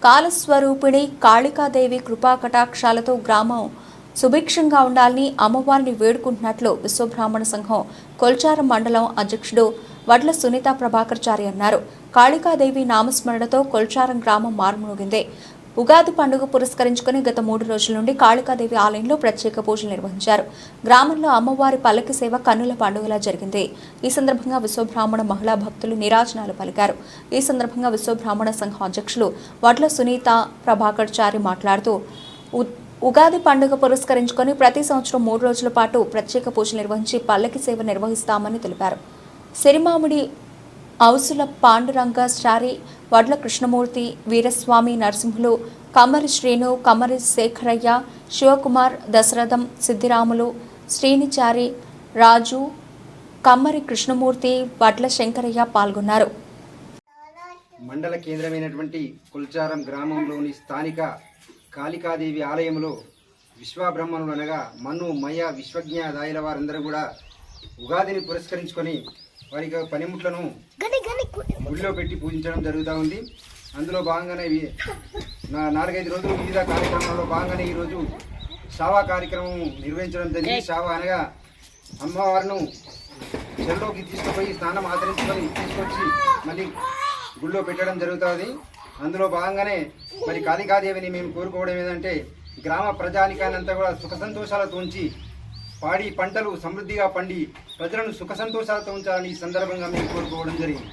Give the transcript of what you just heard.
కాలస్వరూపిణి కాళికాదేవి కృపా కటాక్షాలతో గ్రామం సుభిక్షంగా ఉండాలని అమ్మవారిని వేడుకుంటున్నట్లు విశ్వబ్రాహ్మణ సంఘం కొల్చారం మండలం అధ్యక్షుడు వడ్ల సునీత ప్రభాకర్చారి అన్నారు. కాళికాదేవి నామస్మరణతో కొల్చారం గ్రామం మారుమోగింది. ఉగాది పండుగ పురస్కరించుకుని గత 3 రోజుల నుండి కాళికాదేవి ఆలయంలో ప్రత్యేక పూజలు నిర్వహించారు. గ్రామంలో అమ్మవారి పల్లకి సేవ కన్నుల పండుగలా జరిగింది. ఈ సందర్భంగా విశ్వబ్రాహ్మణ మహిళా భక్తులు నీరాజనాలు పలికారు. ఈ సందర్భంగా విశ్వబ్రాహ్మణ సంఘం అధ్యక్షులు వడ్ల సునీత ప్రభాకర్చారి మాట్లాడుతూ ఉగాది పండుగ పురస్కరించుకొని ప్రతి సంవత్సరం 3 రోజుల పాటు ప్రత్యేక పూజలు నిర్వహించి పల్లకి సేవ నిర్వహిస్తామని తెలిపారు. సిరిమామిడి ఔసుల పాండురంగాచారి, వడ్ల కృష్ణమూర్తి, వీరస్వామి నరసింహులు, కమ్మరి శ్రీను, కమ్మరి శేఖరయ్య, శివకుమార్, దశరథం, సిద్ధిరాములు, శ్రీనిచారి, రాజు, కమ్మరి కృష్ణమూర్తి, వడ్ల శంకరయ్య పాల్గొన్నారు. మండల కేంద్రమైనటువంటి కొల్చారం గ్రామంలోని స్థానిక కాళికాదేవి ఆలయంలో విశ్వబ్రహ్మణులు అనగా మన్ను మయ విశ్వజ్ఞ దాయిల వారందరూ కూడా ఉగాదిని పురస్కరించుకొని వారి పనిముట్లను గుడిలో పెట్టి పూజించడం జరుగుతూ ఉంది. అందులో భాగంగానే 4-5 రోజులు వివిధ కార్యక్రమాల్లో భాగంగానే ఈరోజు శావా కార్యక్రమం నిర్వహించడం జరిగింది. శావా అనగా అమ్మవారిను చెరువులోకి తీసుకుపోయి స్నానం ఆచరించుకొని తీసుకొచ్చి మళ్ళీ గుడిలో పెట్టడం జరుగుతుంది. అందులో భాగంగానే మరి కాళికాదేవిని మేము కోరుకోవడం ఏంటంటే గ్రామ ప్రజానికానంతా కూడా సుఖ సంతోషాలతో ఉంచి పాడి పంటలు సమృద్ధిగా పండి ప్రజలను సుఖ సంతోషాలతో ఉంచాలని ఈ సందర్భంగా మేము కోరుకోవడం జరిగింది.